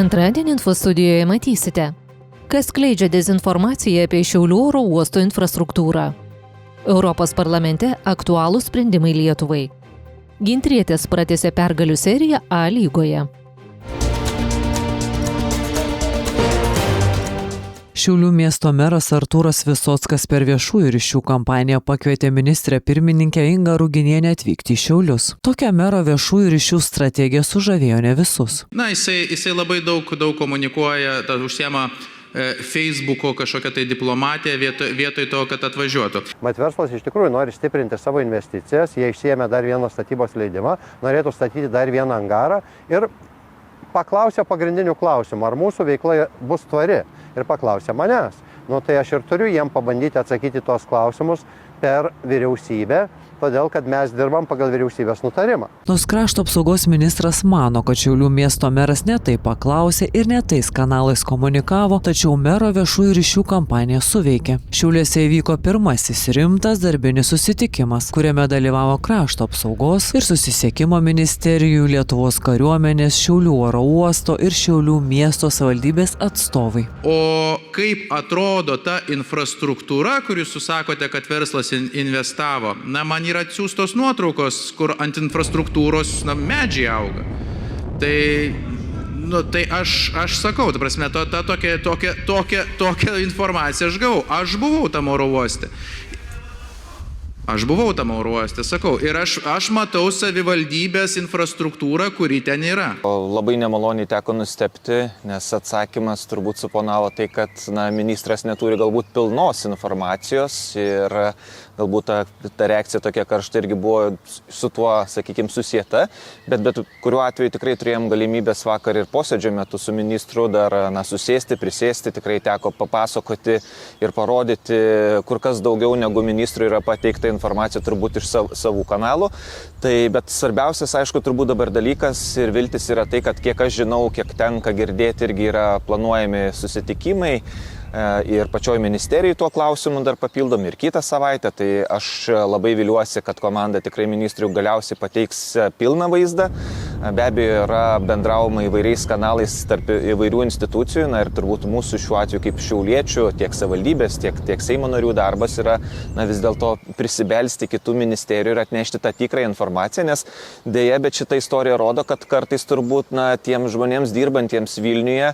Antradienį info studijoje matysite, kas skleidžia dezinformaciją apie Šiaulių oro uosto infrastruktūrą. Europos parlamente aktualūs sprendimai Lietuvai. Gintrietės pratęsė pergalių seriją A lygoje. Šiaulių miesto meras Artūras Visockas per viešųjų ryšių kampaniją pakvietė ministrę pirmininkę Ingą Ruginienę atvykti į Šiaulius. Tokia mero viešųjų ryšių strategija sužavėjo ne visus. Jisai labai daug komunikuoja, užsiema Facebook'o kažkokią tai diplomatiją vietoj to, kad atvažiuotų. Mat verslas iš tikrųjų nori stiprinti savo investicijas, jie išsiėmė dar vieną statybos leidimą, norėtų statyti dar vieną angarą ir paklausė pagrindinių klausimų, ar mūsų veikla bus tvari. Ir paklausė manęs. Tai aš ir turiu jiem pabandyti atsakyti tuos klausimus per vyriausybę, todėl kad mes dirbam pagal vyriausybės nutarimą. Nors krašto apsaugos ministras mano, kad Šiaulių miesto meras ne taip paklausė ir ne tais kanalais komunikavo, tačiau mero viešųjų ryšių kampanija suveikė. Šiauliuose įvyko pirmasis rimtas darbinis susitikimas, kuriame dalyvavo krašto apsaugos ir susisiekimo ministerijų, Lietuvos kariuomenės, Šiaulių oro uosto ir Šiaulių miesto savivaldybės atstovai. O kaip atrodo ta infrastruktūra, kur jūs sakote, kad verslas investavo? Man yra atsiųstos nuotraukos, kur ant infrastruktūros medžiai auga. Tai aš sakau, ta prasme, tokią informaciją aš gavau. Aš buvau tam oro uoste, sakau. Ir aš matau savivaldybės infrastruktūrą, kuri ten yra. Labai nemaloniai teko nustebti, nes atsakymas turbūt suponavo tai, kad ministras neturi galbūt pilnos informacijos ir galbūt ta reakcija tokia karšta irgi buvo su tuo, sakykime, susieta, bet kuriuo atveju tikrai turėjom galimybės vakar ir posėdžio metu su ministru dar susėsti, prisėsti, tikrai teko papasakoti ir parodyti kur kas daugiau negu ministrui yra pateikta informacija turbūt iš savų kanalų. Bet svarbiausias, aišku, turbūt dabar dalykas ir viltis yra tai, kad kiek aš žinau, kiek tenka girdėti, irgi yra planuojami susitikimai ir pačioj ministerijai tuo klausimu dar papildom ir kitą savaitę. Tai aš labai viliuosi, kad komanda tikrai ministrių galiausiai pateiks pilną vaizdą. Be abejo, yra bendraujama įvairiais kanalais tarp įvairių institucijų, ir turbūt mūsų šiuo atveju kaip šiauliečių, tiek savivaldybės, tiek Seimo narių darbas yra vis dėlto prisibelsti kitų ministerijų ir atnešti tą tikrą informaciją, nes dėja, bet šita istorija rodo, kad kartais turbūt tiem žmonėms dirbantiems Vilniuje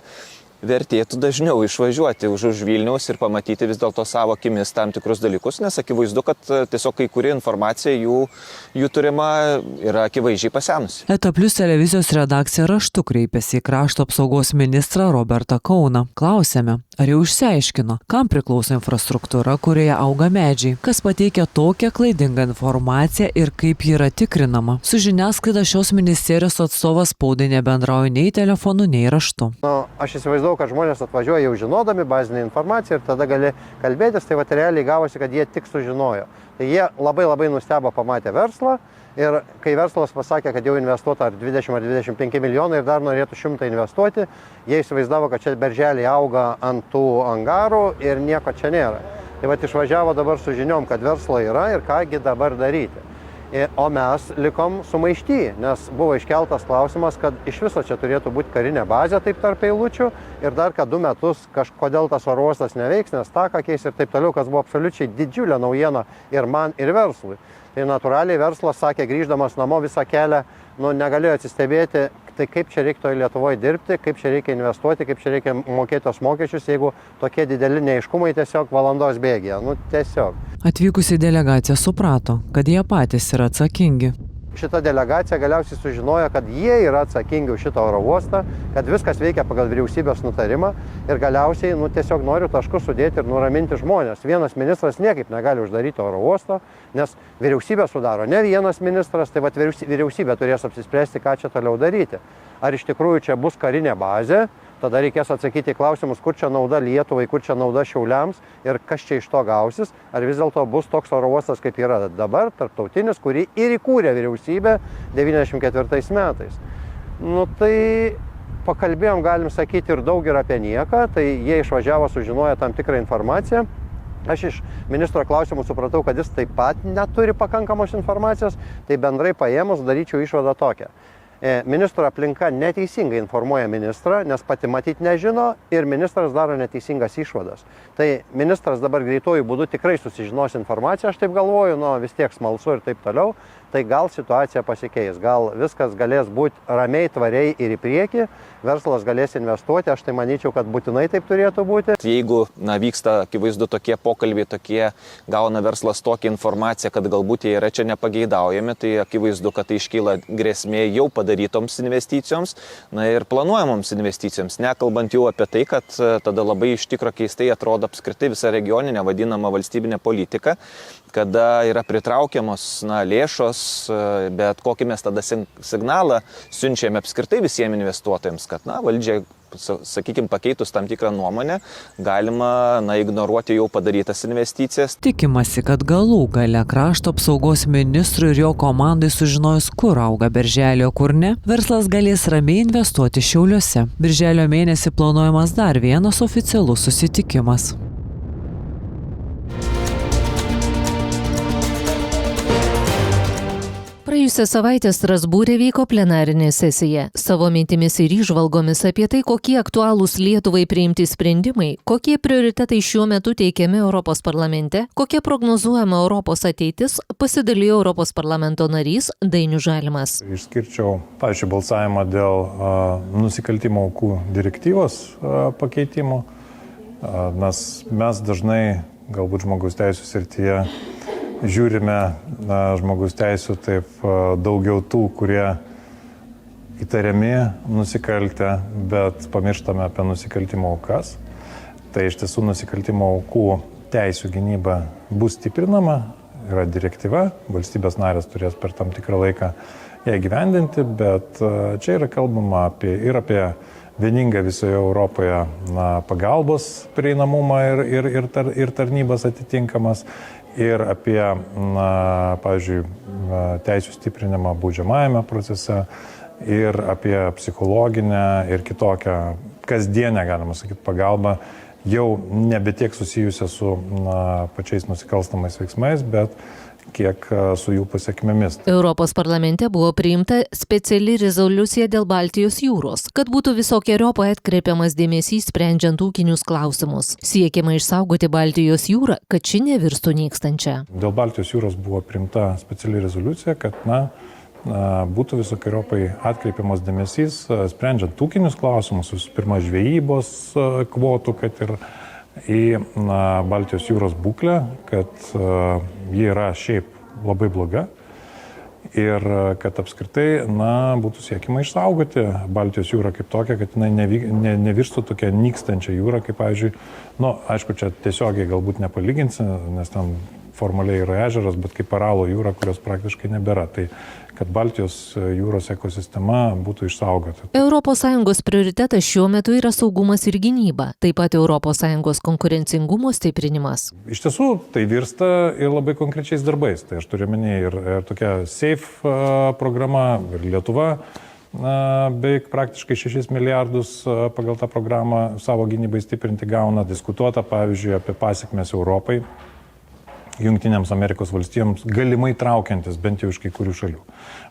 vertėtų dažniau išvažiuoti už Vilniaus ir pamatyti vis dėlto savo akimis tam tikrus dalykus, nes akivaizdu, kad tiesiog kai kuri informacija jų turima yra akivaizdžiai pasenusi. ETA Plius televizijos redakcija raštu kreipėsi į krašto apsaugos ministrą Robertą Kauną. Klausėme, ar jau išsiaiškino, kam priklauso infrastruktūra, kurioje auga medžiai, kas pateikia tokią klaidingą informaciją ir kaip ji yra tikrinama. Su žiniasklaida šios ministerijos atstovas spaudai nebendrauja nei telefonu, nei raštu. Aš įsivaizduoju, kad žmonės atvažiuoja jau žinodami bazinę informaciją ir tada gali kalbėtis, tai realiai gavosi, kad jie tik sužinojo. Tai jie labai nustebo pamatę verslą ir kai verslas pasakė, kad jau investuota ar 20 ar 25 milijonai ir dar norėtų 100 investuoti, jie įsivaizdavo, kad čia berželiai auga ant tų angarų ir nieko čia nėra. Tai išvažiavo dabar su žiniom, kad verslo yra ir kągi dabar daryti. O mes likom sumaišty, nes buvo iškeltas klausimas, kad iš viso čia turėtų būti karinė bazė taip tarp eilučių ir dar kad 2 metus kažkodėl tas oro uostas neveiks, nes taką keis ir taip toliau, kas buvo absoliučiai didžiulė naujiena ir man, ir verslui. Tai natūraliai verslas sakė, grįždamas namo visą kelią, negalėjo atsistebėti, tai kaip čia reikia toje Lietuvoje dirbti, kaip čia reikia investuoti, kaip čia reikia mokėti tos mokesčius, jeigu tokie dideli neaiškumai tiesiog valandos bėgyje. Tiesiog. Atvykusi delegacija suprato, kad jie patys yra atsakingi. Šita delegacija galiausiai sužinojo, kad jie yra atsakingi už šitą oro uostą, kad viskas veikia pagal vyriausybės nutarimą ir galiausiai tiesiog noriu taškus sudėti ir nuraminti žmonės. Vienas ministras niekaip negali uždaryti oro uosto, nes vyriausybė sudaro ne vienas ministras, tai vyriausybė turės apsispręsti, ką čia toliau daryti. Ar iš tikrųjų čia bus karinė bazė, tada reikės atsakyti į klausimus, kur čia nauda Lietuvai, kur čia nauda Šiauliams ir kas čia iš to gausis, ar vis dėlto bus toks oro uostas, kaip yra dabar, tarptautinis, kurį ir įkūrė vyriausybė 94 metais. Tai pakalbėjom, galim sakyti, ir daug ir apie nieką, tai jie išvažiavo, sužinojo tam tikrą informaciją. Aš iš ministro klausimų supratau, kad jis taip pat neturi pakankamos informacijos, tai bendrai paėmus daryčiau išvadą tokią. ministro aplinka neteisingai informuoja ministrą, nes pati matyti nežino ir ministras daro neteisingas išvadas. Tai ministras dabar greitojų būdų tikrai susižinos informaciją, aš taip galvoju, vis tiek smalsu ir taip toliau, tai gal situacija pasikeis, gal viskas galės būti ramiai, tvariai ir į priekį, verslas galės investuoti, aš tai manyčiau, kad būtinai taip turėtų būti. Jeigu vyksta akivaizdu tokie pokalbiai, gauna verslas tokią informaciją, kad galbūt jie yra čia nepageidaujami, tai akivaizdu, kad tai iškyla grėsmė jau padarytoms investicijoms ir planuojamoms investicijoms, nekalbant jau apie tai, kad tada labai iš tikro keistai atrodo apskritai visa regioninė vadinama valstybinė politika, kada yra pritraukiamos lėšos, bet kokį mes tada signalą siunčiame apskritai visiems investuotojams, kad valdžia, sakykime, pakeitus tam tikrą nuomonę, galima ignoruoti jau padarytas investicijas. Tikimasi, kad galų gale krašto apsaugos ministrui ir jo komandai sužinojus, kur auga berželio, kur ne, verslas galės ramiai investuoti Šiauliuose. Birželio mėnesį planuojamas dar vienas oficialus susitikimas. Praėjusią savaitę Strasbūre vyko plenarinė sesija. Savo mintimis ir įžvalgomis apie tai, kokie aktualūs Lietuvai priimti sprendimai, kokie prioritetai šiuo metu teikiami Europos parlamente, kokia prognozuojama Europos ateitis, pasidalijo Europos parlamento narys Dainius Žalimas. Išskirčiau, pavyzdžiui, balsavimą dėl nusikaltimo aukų direktyvos pakeitimo, nes mes dažnai, galbūt žmogaus teisų srityje, žiūrime žmogaus teisų taip daugiau tų, kurie įtariami nusikaltę, bet pamirštame apie nusikaltimo aukas. Tai iš tiesų nusikaltimo aukų teisų gynyba bus stiprinama, yra direktyva, valstybės narės turės per tam tikrą laiką ją įgyvendinti, bet čia yra kalbama apie vieningą visoje Europoje pagalbos prieinamumą ir tarnybas atitinkamas. Ir apie, pavyzdžiui, teisų stiprinimą baudžiamajame procese ir apie psichologinę ir kitokią kasdienę, galima sakyti, pagalbą, jau nebe tiek susijusią su pačiais nusikalstamais veiksmais, bet kiek su jų pasiekmėmis. Europos parlamente buvo priimta speciali rezoliucija dėl Baltijos jūros, kad būtų visokiojopai atkreipiamas dėmesys sprendžiant ūkinius klausimus. Siekiama išsaugoti Baltijos jūrą, kad ši nevirstų nykstančia. Dėl Baltijos jūros buvo priimta speciali rezoliucija, kad būtų visokiojopai atkreipiamas dėmesys sprendžiant ūkinius klausimus, visų pirma žvejybos kvotų, kad ir į Baltijos jūros būklę, kad ji yra šiaip labai bloga ir kad apskritai būtų siekima išsaugoti Baltijos jūrą kaip tokią, kad jinai nevirstų tokia nykstančia jūra, kaip, pavyzdžiui, aišku, čia tiesiogiai galbūt nepalyginsi, nes ten formaliai yra ežeras, bet kaip Aralo jūra, kurios praktiškai nebėra. Tai kad Baltijos jūros ekosistema būtų išsaugota. ES prioritetas šiuo metu yra saugumas ir gynyba, taip pat ES konkurencingumo stiprinimas. Iš tiesų, tai virsta ir labai konkrečiais darbais. Tai aš turiu minėti ir tokia SAFE programa, ir Lietuva beveik praktiškai 6 milijardus pagal tą programą savo gynybai stiprinti gauna. Diskutuota, pavyzdžiui, apie pasiekmes Europai, Jungtinėms Amerikos valstijoms, galimai traukiantis bent jau iš kai kurių šalių.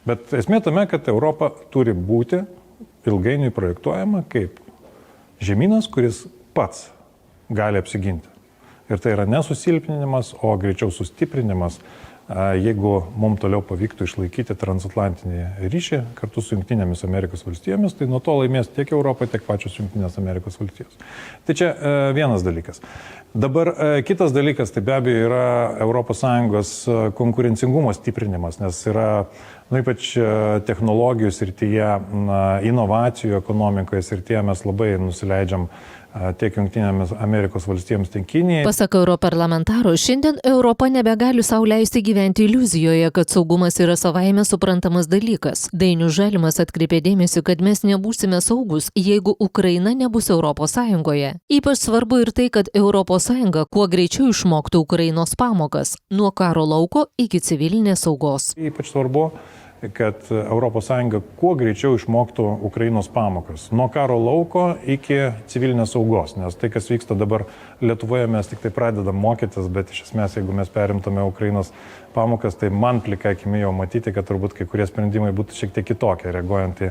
Bet esmė tame, kad Europa turi būti ilgainiui projektuojama kaip žemynas, kuris pats gali apsiginti. Ir tai yra nesusilpninimas, o greičiau sustiprinimas, jeigu mums toliau pavyktų išlaikyti transatlantinį ryšį kartu su Jungtinėmis Amerikos valstijomis, tai nuo to laimės tiek Europa, tiek pačios Jungtinės Amerikos valstijos. Tai čia vienas dalykas. Dabar kitas dalykas, tai be abejo yra ES konkurencingumo stiprinimas, nes yra, ypač technologijų srityje, inovacijų ekonomikoje srityje mes labai nusileidžiam tiek Jungtinėmis Amerikos valstijoms, tiek Kinijai. Pasak europarlamentaro, šiandien Europa nebegali sau leisti gyventi iliuzijoje, kad saugumas yra savaime suprantamas dalykas. Dainius Žalimas atkreipė dėmesį, kad mes nebūsime saugus, jeigu Ukraina nebus ES. Ypač svarbu ir tai, kad ES kuo greičiau išmoktų Ukrainos pamokas, nuo karo lauko iki civilinės saugos. Ypač svarbu kad ES kuo greičiau išmoktų Ukrainos pamokas. Nuo karo lauko iki civilinės saugos, nes tai, kas vyksta dabar Lietuvoje, mes tik tai pradedam mokytis, bet iš esmės, jeigu mes perimtume Ukrainos pamokas, tai man plika akimi jau matyti, kad turbūt kai kurie sprendimai būtų šiek tiek kitokie, reaguojant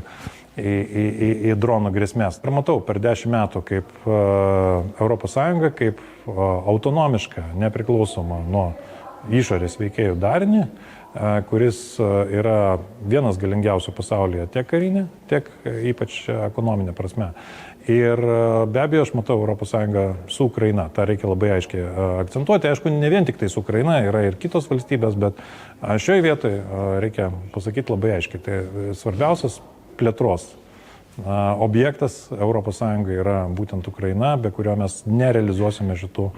į dronų grėsmės. Ir matau per 10 metų, kaip ES, kaip autonomiška, nepriklausoma nuo išorės veikėjų darinį, kuris yra vienas galingiausių pasaulyje tiek karinė, tiek ypač ekonominė prasme. Ir be abejo, aš matau ES su Ukraina. Ta reikia labai aiškiai akcentuoti. Aišku, ne vien tik tai su Ukraina, yra ir kitos valstybės, bet šioje vietoje reikia pasakyti labai aiškiai. Tai svarbiausias plėtros objektas ES yra būtent Ukraina, be kurio mes nerealizuosime šitų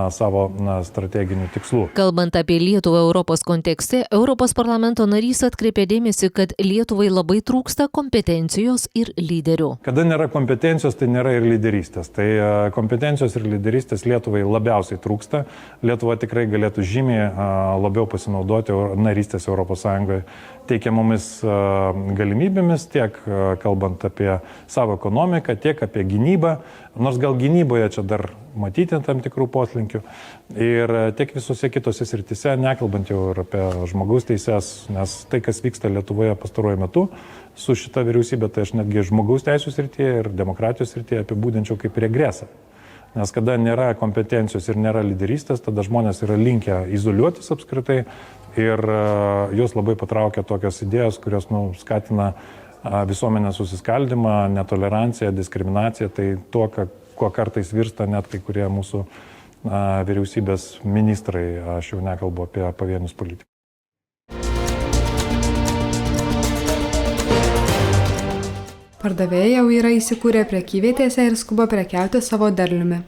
savo strateginių tikslų. Kalbant apie Lietuvą Europos kontekste, Europos parlamento narys atkreipė dėmesį, kad Lietuvai labai trūksta kompetencijos ir lyderių. Kada nėra kompetencijos, tai nėra ir lyderystės. Tai kompetencijos ir lyderystės Lietuvai labiausiai trūksta. Lietuva tikrai galėtų žymiai labiau pasinaudoti narystės ES teikiamomis galimybėmis, tiek kalbant apie savo ekonomiką, tiek apie gynybą. Nors gal gynyboje čia dar matyti tam tikrų poslinkių. Ir tiek visose kitose srityse, nekalbant jau ir apie žmogaus teises, nes tai, kas vyksta Lietuvoje pastaruoju metu su šita vyriausybė, tai aš netgi žmogaus teisų srityje ir demokratijos srityje apibūdinčiau kaip regresą. Nes kada nėra kompetencijos ir nėra lyderystės, tada žmonės yra linkę izoliuotis apskritai ir juos labai patraukia tokios idėjos, kurios skatina visuomenės susiskaldimą, netoleranciją, diskriminaciją, tai tuo, kuo kartais virsta net kai kurie mūsų vyriausybės ministrai, aš jau nekalbu apie pavienius politikus. Pardavėjai jau yra įsikūrę prekyvietėse ir skuba prekiauti savo derliumi.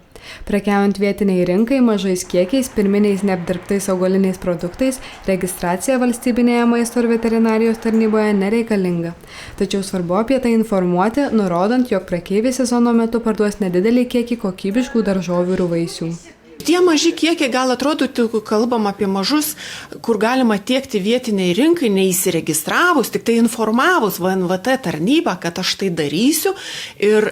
Prekiaujant vietiniai rinkai mažais kiekiais, pirminiais neapdirbtais augaliniais produktais, registracija valstybinėje maisto ir veterinarijos tarnyboje nereikalinga. Tačiau svarbu apie tai informuoti, nurodant, jog prekeiviai sezono metu parduos nedidelį kiekį kokybiškų daržovių ir vaisių. Tie maži kiekiai gal atrodytų, kalbam apie mažus, kur galima tiekti vietiniai rinkai, neįsiregistravus, tik tai informavus VNVT tarnybą, kad aš tai darysiu ir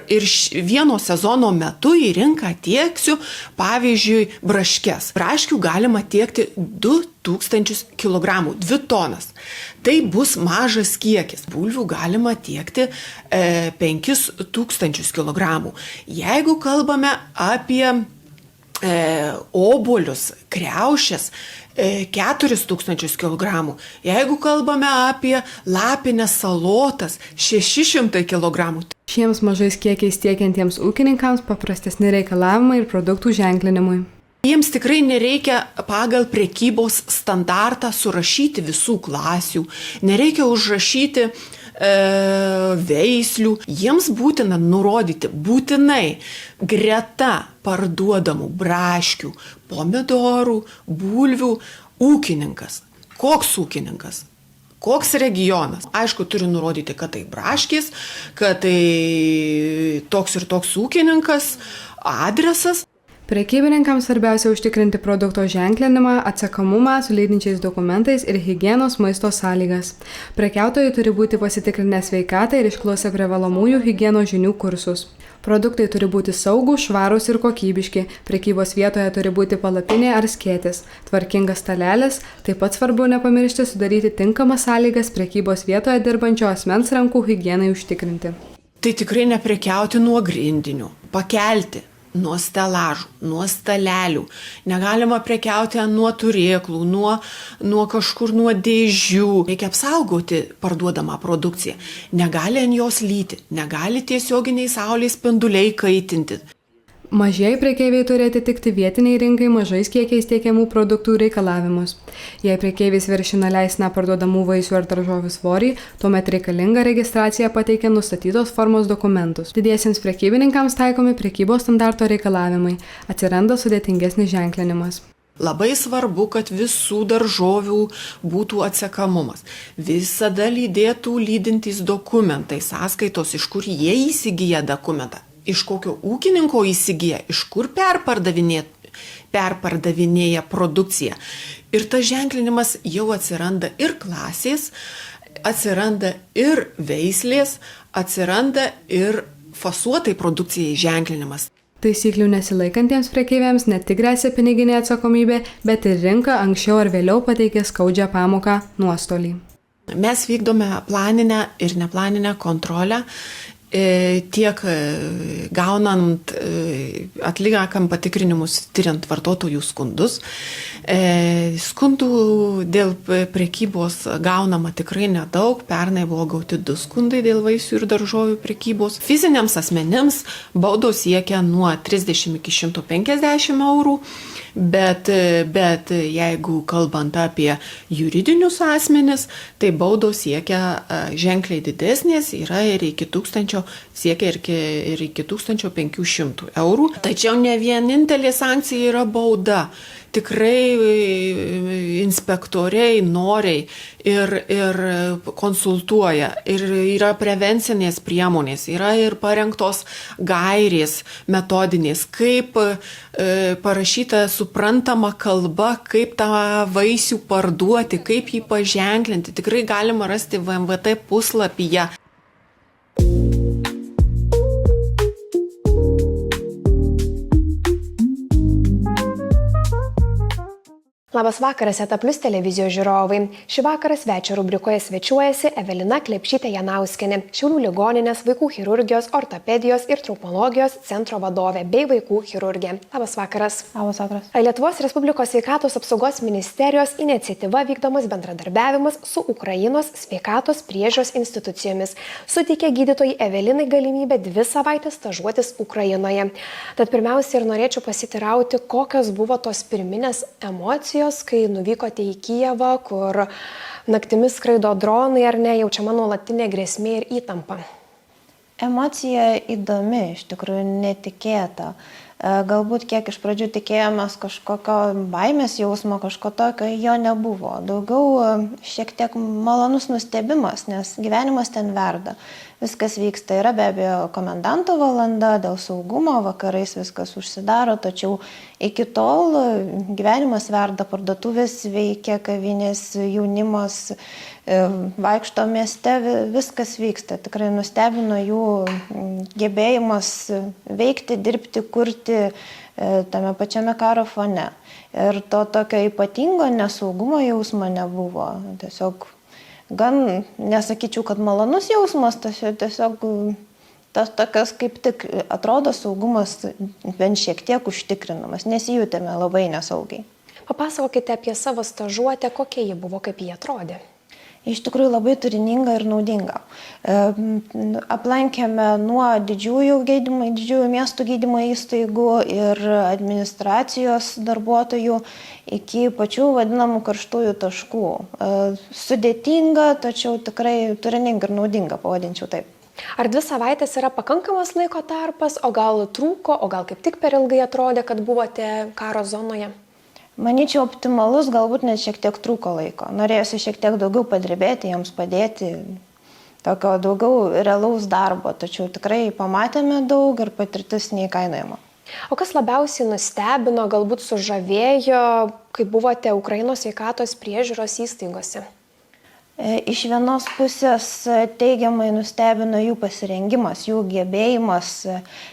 vieno sezono metu į rinką tieksiu, pavyzdžiui, braškes. Braškių galima tiekti 2000 kg, 2 tonas. Tai bus mažas kiekis. Bulvių galima tiekti 5000 kg. Jeigu kalbame apie obuolius, kriaušės 4000 kg. Jeigu kalbame apie lapines salotas 600 kg. Šiems mažais kiekiais tiekiantiems ūkininkams paprastesni reikalavimai ir produktų ženklinimui. Jiems tikrai nereikia pagal prekybos standartą surašyti visų klasių, nereikia užrašyti veislių. Jiems būtina nurodyti būtinai greta parduodamų braškių, pomidorų, bulvių ūkininkas. Koks ūkininkas? Koks regionas? Aišku, turi nurodyti, kad tai braškės, kad tai toks ir toks ūkininkas, adresas. Prekybininkams svarbiausia užtikrinti produkto ženklinimą, atsekamumą su lydinčiais dokumentais ir higienos maisto sąlygas. Prekiautojai turi būti pasitikrinę sveikatą ir išklausę privalomųjų higienos žinių kursus. Produktai turi būti saugūs, švarūs ir kokybiški. Prekybos vietoje turi būti palapinė ar skėtis, tvarkingas stalelis. Taip pat svarbu nepamiršti sudaryti tinkamas sąlygas prekybos vietoje dirbančio asmens rankų higienai užtikrinti. Tai tikrai neprekiauti nuo grindinių, pakelti. Nuo stelažų, nuo stalelių. Negalima prekiauti nuo turėklų, nuo kažkur nuo dėžių. Reikia apsaugoti parduodamą produkciją. Negali ant jos lyti, negali tiesioginiai saulės spinduliai kaitinti. Mažieji prekeiviai turi atitikti vietiniai rinkai mažais kiekiais tiekiamų produktų reikalavimus. Jei prekeivis viršina leistiną parduodamų vaisių ar daržovių svorį, tuomet reikalinga registracija pateikia nustatytos formos dokumentus. Didiesiems prekybininkams taikomi prekybos standarto reikalavimai. Atsiranda sudėtingesnis ženklinimas. Labai svarbu, kad visų daržovių būtų atsekamumas. Visada lydėtų lydintys dokumentai, sąskaitos, iš kur jie įsigyja dokumentą. Iš kokio ūkininko įsigyja, iš kur perpardavinėja produkciją. Ir tas ženklinimas jau atsiranda ir klasės, atsiranda ir veislės, atsiranda ir fasuotai produkcijai ženklinimas. Taisyklių nesilaikantiems prekeiviams ne tik gresia piniginė atsakomybė, bet ir rinka anksčiau ar vėliau pateikė skaudžią pamoką nuostolį. Mes vykdome planinę ir neplaninę kontrolę tiek gaunant, atliekam patikrinimus, tyriant vartotojų skundus. Skundų dėl prekybos gaunama tikrai nedaug. Pernai buvo gauti 2 skundai dėl vaisių ir daržovių prekybos. Fiziniams asmenims baudos siekia nuo 30 iki 150 eurų. Bet jeigu kalbant apie juridinius asmenis, tai baudos siekia ženkliai didesnės, yra ir iki 1000, siekia ir iki 1500 eurų. Tačiau ne vienintelė sankcija yra bauda. Tikrai inspektoriai noriai ir konsultuoja, ir yra prevencinės priemonės, yra ir parengtos gairės metodinės, kaip parašyta suprantama kalba, kaip tą vaisių parduoti, kaip jį paženklinti. Tikrai galima rasti VMVT puslapyje. Labas vakaras, ETA Plius televizijos žiūrovai. Šį vakarą svečio rubrikoje svečiuojasi Evelina Klepšytė-Janauskienė, Šiaulių ligoninės vaikų chirurgijos, ortopedijos ir traumologijos centro vadovė bei vaikų chirurgė. Labas vakaras. Labas vakaras. Lietuvos Respublikos sveikatos apsaugos ministerijos iniciatyva vykdomas bendradarbiavimas su Ukrainos sveikatos priežiūros institucijomis suteikė gydytojai Evelinai galimybę 2 savaites stažuotis Ukrainoje. Tad pirmiausia ir norėčiau pasitirauti, kokios buvo tos pirminės emocijos, kai nuvykote į Kijevą, kur naktimis skraido dronai, ar ne, jaučiama nuolatinė grėsmė ir įtampa? Emocija įdomi, iš tikrųjų netikėta. Galbūt kiek iš pradžių tikėjomės kažkokio baimės jausmo, kažko tokio, jo nebuvo. Daugiau šiek tiek malonus nustebimas, nes gyvenimas ten verda. Viskas vyksta, yra be abejo komendanto valanda, dėl saugumo, vakarais viskas užsidaro, tačiau iki tol gyvenimas verda, parduotuvės veikia, kavinės, jaunimas vaikšto mieste, viskas vyksta. Tikrai nustebino jų gebėjimas veikti, dirbti, kurti tame pačiame karo fone. Ir to tokio ypatingo nesaugumo jausmo nebuvo. Tiesiog gan, nesakyčiau, kad malonus jausmas, tiesiog tas tokias kaip tik atrodo saugumas bent šiek tiek užtikrinamas, nesijutėme labai nesaugiai. Papasakokite apie savo stažuotę, kokia ji buvo, kaip ji atrodė. Iš tikrųjų labai turininga ir naudinga. Aplankėme nuo didžiųjų miestų gydymo įstaigų ir administracijos darbuotojų iki pačių vadinamų karštųjų taškų. Sudėtinga, tačiau tikrai turininga ir naudinga, pavadinčiau taip. Ar 2 savaitės yra pakankamas laiko tarpas, o gal trūko, o gal kaip tik per ilgai atrodė, kad buvote karo zonoje? Manyčiau, optimalus, galbūt net šiek tiek trūko laiko. Norėjusi šiek tiek daugiau padirbėti, jiems padėti, tokio daugiau realaus darbo, tačiau tikrai pamatėme daug ir patirtis neįkainojama. O kas labiausiai nustebino, galbūt sužavėjo, kai buvote Ukrainos sveikatos priežiūros įstaigose? Iš vienos pusės teigiamai nustebino jų pasirengimas, jų gebėjimas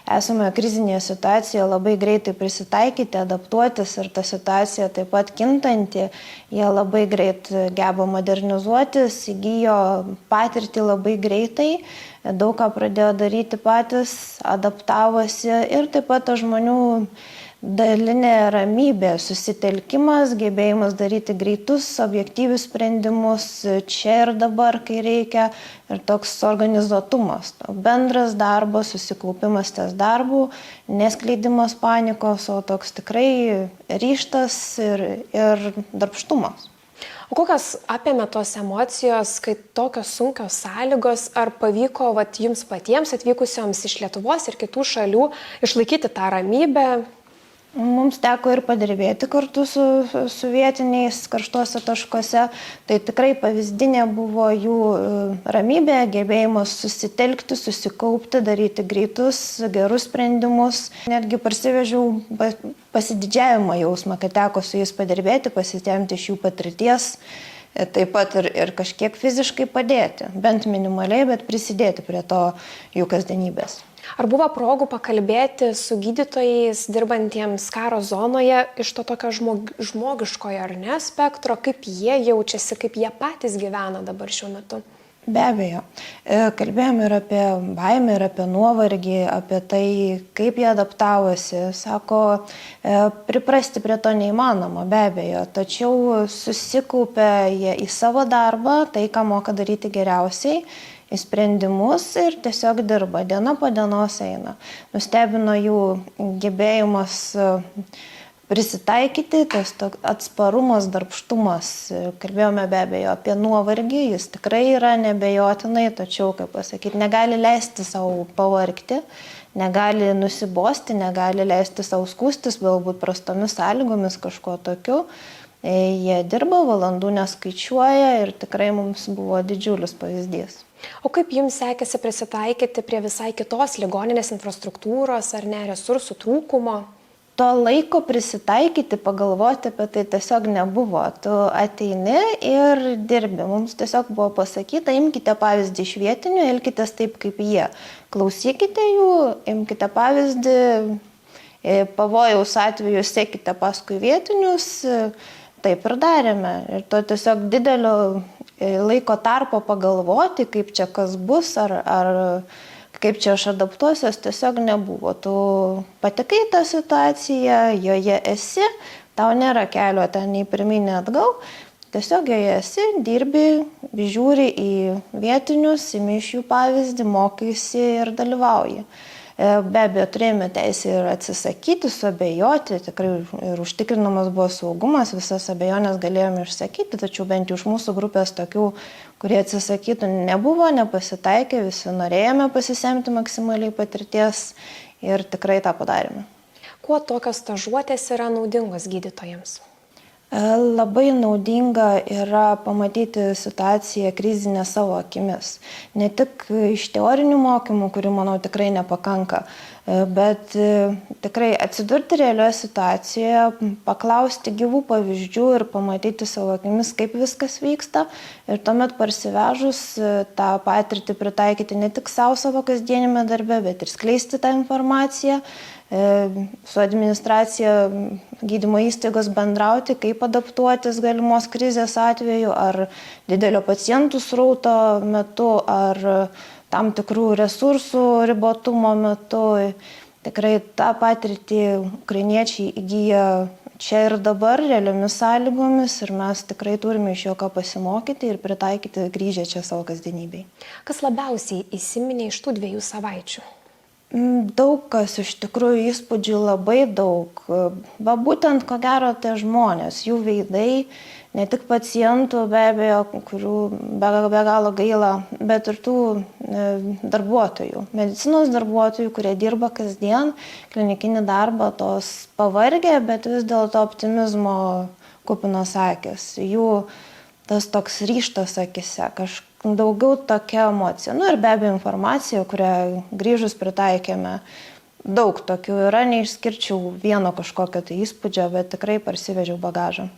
esamoje krizinėje situacijoje labai greitai prisitaikyti, adaptuotis ir ta situacija taip pat kintanti. Jie labai greit geba modernizuotis, įgijo patirtį labai greitai, daug ką pradėjo daryti patys, adaptavosi ir taip pat žmonių dalinė ramybė, susitelkimas, gebėjimas daryti greitus, objektyvius sprendimus čia ir dabar, kai reikia, ir toks organizuotumas. Bendras darbas, susikaupimas ties darbų, neskleidimas panikos, o toks tikrai ryžtas ir darbštumas. O kokios apėmė tos emocijos, kai tokios sunkios sąlygos, ar pavyko jums patiems atvykusioms iš Lietuvos ir kitų šalių išlaikyti tą ramybę? Mums teko ir padirbėti kartu su vietiniais karštuose taškuose. Tai tikrai pavyzdinė buvo jų ramybė, gebėjimas susitelkti, susikaupti, daryti greitus, gerus sprendimus. Netgi parsivežiau pasididžiavimo jausmą, kad teko su jais padirbėti, pasitemti iš jų patirties. taip pat ir kažkiek fiziškai padėti, bent minimaliai, bet prisidėti prie to jų kasdienybės. Ar buvo progų pakalbėti su gydytojais dirbantiems karo zonoje iš to tokio žmogiškojo ar ne spektro, kaip jie jaučiasi, kaip jie patys gyvena dabar šiuo metu? Be abejo. Kalbėjome ir apie baimę, ir apie nuovargį, apie tai, kaip jie adaptavosi. Sako, priprasti prie to neįmanoma, be abejo. Tačiau susikaupia jie į savo darbą, tai, ką moka daryti geriausiai, į sprendimus ir tiesiog dirba. Diena po dienos eina. Nustebino jų gebėjimas prisitaikyti, tas atsparumas, darbštumas. Kalbėjome be abejo apie nuovargį, jis tikrai yra nebejotinai, tačiau, kaip pasakyti, negali leisti savo pavargti, negali nusibosti, negali leisti savo skūstis, galbūt prastomis sąlygomis kažko tokiu. Jie dirba, valandų neskaičiuoja ir tikrai mums buvo didžiulis pavyzdys. O kaip jums sekėsi prisitaikyti prie visai kitos ligoninės infrastruktūros ar ne resursų trūkumo? To laiko prisitaikyti, pagalvoti apie tai tiesiog nebuvo. Tu ateini ir dirbi. Mums tiesiog buvo pasakyta, imkite pavyzdį iš vietinių, elkitės taip kaip jie. Klausykite jų, imkite pavyzdį, pavojaus atveju sekite paskui vietinius. Taip ir darėme. Ir to tiesiog didelio laiko tarpo pagalvoti, kaip čia kas bus, ar kaip čia aš adaptuosiuos, tiesiog nebuvo. Tu patekai tą situaciją, joje esi, tau nėra kelio ten nei pirmyn, nei atgal, tiesiog joje esi, dirbi, žiūri į vietinius, imi iš jų pavyzdį, mokaisi ir dalyvauji. Be abejo, turėjome teisę ir atsisakyti, suabejoti, tikrai ir užtikrinamas buvo saugumas, visas abejonės galėjome išsakyti, tačiau bent jau iš mūsų grupės tokių, kurie atsisakytų, nebuvo, nepasitaikė, visi norėjome pasisemti maksimaliai patirties ir tikrai tą padarėme. Kuo tokios stažuotės yra naudingos gydytojams? Labai naudinga yra pamatyti situaciją krizinę savo akimis. Ne tik iš teorinių mokymų, kurių, manau, tikrai nepakanka, bet tikrai atsidurti realioje situacijoje, paklausti gyvų pavyzdžių ir pamatyti savo akimis, kaip viskas vyksta. Ir tuomet parsivežus tą patirtį pritaikyti ne tik savo kasdienime darbe, bet ir skleisti tą informaciją, su administracija gydymo įstaigos bendrauti, kaip adaptuotis galimos krizės atveju, ar didelio pacientų srauto metu, ar tam tikrų resursų ribotumo metu. Tikrai tą patirtį ukrainiečiai įgyja čia ir dabar, realiomis sąlygomis, ir mes tikrai turime iš jo ką pasimokyti ir pritaikyti grįžę čia savo kasdienybei. Kas labiausiai įsiminė iš tų 2 savaičių? Daug kas, iš tikrųjų įspūdžių labai daug. Būtent, ko gero, tie žmonės, jų veidai, ne tik pacientų, be abejo, kurių be galo gaila, bet ir tų darbuotojų, medicinos darbuotojų, kurie dirba kasdien, klinikinį darbą, tos pavargę, bet vis dėlto optimizmo kupinos akis. Jų tas toks ryžtas akise, daugiau tokia emocija. Ir be abejo informacija, kurią grįžus pritaikėme, daug tokių yra, neišskirčiau vieno kažkokio tai įspūdžio, bet tikrai parsivežiau bagažą.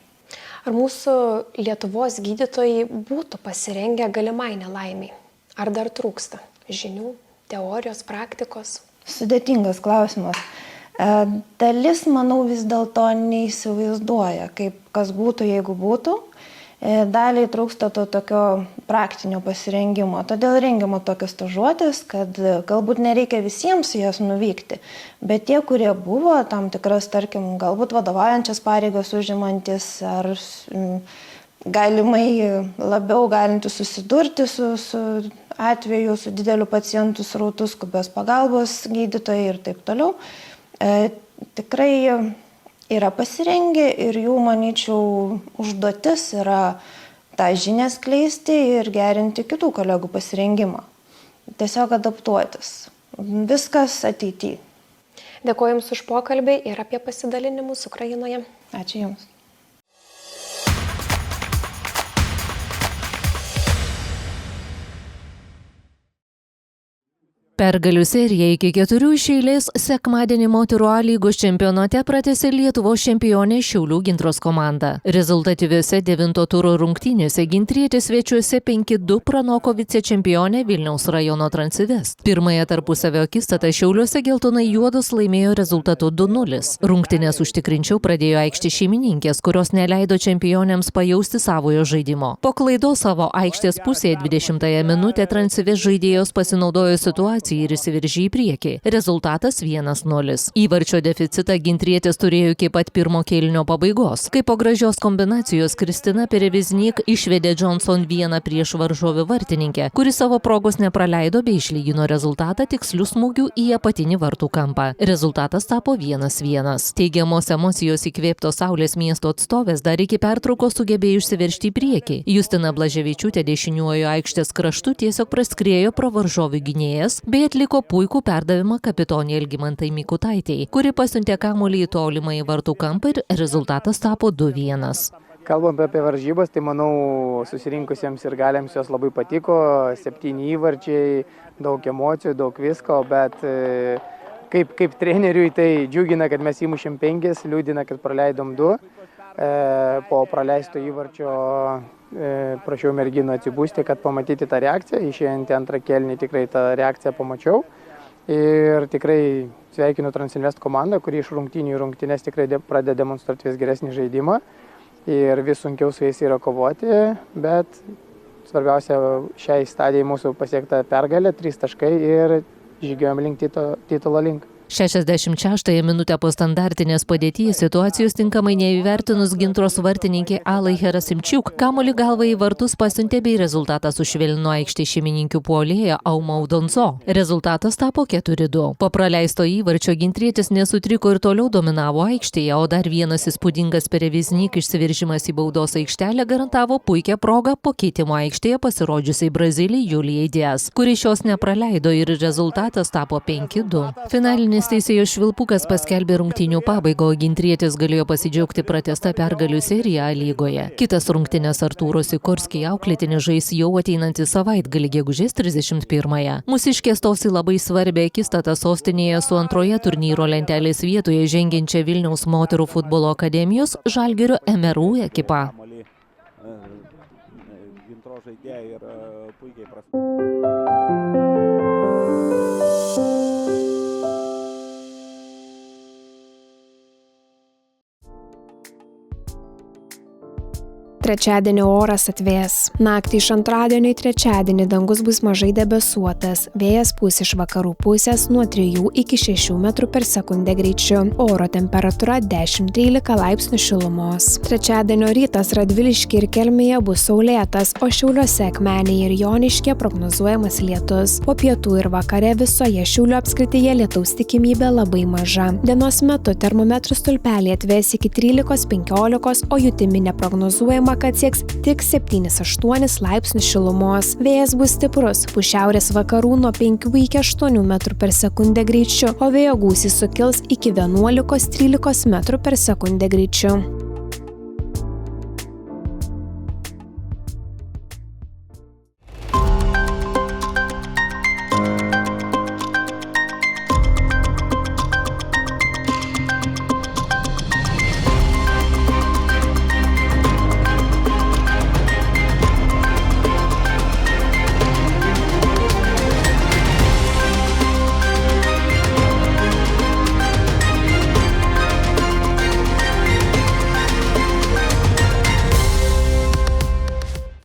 Ar mūsų Lietuvos gydytojai būtų pasirengę galimai nelaimiai? Ar dar trūksta žinių, teorijos, praktikos? Sudėtingas klausimas. Dalis, manau, vis dėlto neįsivaizduoja, kas būtų, jeigu būtų. Daliai trūksta to tokio praktinio pasirengimo. Todėl rengiama tokios stažuotės, kad galbūt nereikia visiems jas nuvykti, bet tie, kurie buvo tam tikras, tarkim, galbūt vadovaujančias pareigas užimantis ar galimai labiau galintys susidurti su atveju, su dideliu pacientų srautu, skubios pagalbos gydytojai ir taip toliau, tikrai yra pasirengę ir jų, manyčiau, užduotis yra tą žinią skleisti ir gerinti kitų kolegų pasirengimą. Tiesiog adaptuotis. Viskas ateityje. Dėkuoju Jums už pokalbį ir apie pasidalinimus Ukrainoje. Ačiū Jums. Pergalių seriją iki 4 iš eilės sekmadienį moterų A lygos čempionate pratęsė Lietuvos čempionė Šiaulių Gintros komanda. Rezultatyviuose 9 turo rungtynėse gintrietės svečiuose 5-2 pranoko vicečempionę Vilniaus rajono Transivest. Pirmąją tarpusavio akistatą Šiauliuose geltonai juodos laimėjo rezultatu 2-0. Rungtynės užtikrinčiau pradėjo aikštė šeimininkės, kurios neleido čempionėms pajausti savojo žaidimo. Po klaidos savo aikštės pusėje 20-ąją minutę Transivest žaidėjos pasinaudojo situaciją ir įsiveržė į priekį. Rezultatas 1-0. Įvarčio deficitą gintrietės turėjo iki pat pirmo kėlinio pabaigos. Kai po gražios kombinacijos Kristina Pereviznik išvedė Johnson 1 prieš varžovių vartininkę, kuri savo progos nepraleido bei išlygino rezultatą tikslių smūgių į apatinį vartų kampą. Rezultatas tapo 1-1. Teigiamos emocijos įkvėptos Saulės miesto atstovės dar iki pertraukos sugebėjo išsiveržti į priekį. Justina Blaževičiūtė dešiniuoju aikštės kraštu tiesiog praskriejo pro varžovių gynėjas bei atliko puikų perdavimą kapitonė Elgimantai Mikutaitei, kuri pasiuntė kamuolį į tolimą į vartų kampą ir rezultatas tapo 2-1. Kalbant apie varžybas, tai manau susirinkusiems ir galėms jos labai patiko, 7 įvarčiai, daug emocijų, daug visko, bet kaip treneriui tai džiugina, kad mes įmušėm 5, liūdina, kad praleidom 2. Po praleisto įvarčio prašiau merginą atsibūsti, kad pamatyti tą reakciją. Išėjant į antrą kėlinį tikrai tą reakciją pamačiau. Ir tikrai sveikinu Transinvest komandą, kuri iš rungtynių į rungtynes tikrai pradeda demonstruoti vis geresnį žaidimą. Ir vis sunkiau su jais yra kovoti, bet svarbiausia šiai stadijai mūsų pasiekta pergalė, 3 taškai ir žygiuojam link titulo link. 66 minutę po standartinės padėties situacijos tinkamai neįvertinus Gintros vartininkė Alai Herasimčiuk, kamuolį galvą į vartus pasiuntė bei rezultatą sušvelnino aikštės šeimininkių puolėja Auma Udonzo. Rezultatas tapo 4-2. Po praleisto įvarčio gintrietis nesutriko ir toliau dominavo aikštėje, o dar vienas įspūdingas Pereviznik išsiveržimas į baudos aikštelę garantavo puikią progą po keitimo aikštėje pasirodžiusiai Brazilijai Julijai Diaz, kuri šios nepraleido ir rezultatas tapo 5-2. Finalinis teisėjo švilpukas paskelbė rungtynių pabaigą, o gintrietis galėjo pasidžiaugti pratęsta pergalių seriją A lygoje. Kitas rungtynės Artūro Sikorskį auklėtinį žais jau ateinantį savaitgalį gegužės 31-ąją. Mūsiškės stos į labai svarbią akistatą sostinėje su antroje turnyro lentelės vietoje žengiančia Vilniaus moterų futbolo akademijos Žalgirio MRU ekipa. Trečiadienio oras atvės. Naktį iš antradienio į trečiadienį dangus bus mažai debesuotas. Vėjas pūs iš vakarų pusės nuo 3 iki 6 metrų per sekundę greičiu. Oro temperatūra 10-13 laipsnių šilumos. Trečiadienio rytas Radviliškyje ir Kelmėje bus saulėtas, o Šiauliuose, Akmenėje ir Joniškyje prognozuojamas lietus. Po pietų ir vakare visoje Šiaulių apskrityje lietaus tikimybė labai maža. Dienos metu termometrų stulpelį atvės iki 13-15, o jutiminė prognozuojama, kad sieks tik 7-8 laipsnių šilumos. Vėjas bus stiprus, pūs šiaurės vakarų nuo 5 iki 8 metrų per sekundę greičiu, o vėjo gūsiai sukils iki 11-13 metrų per sekundę greičiu.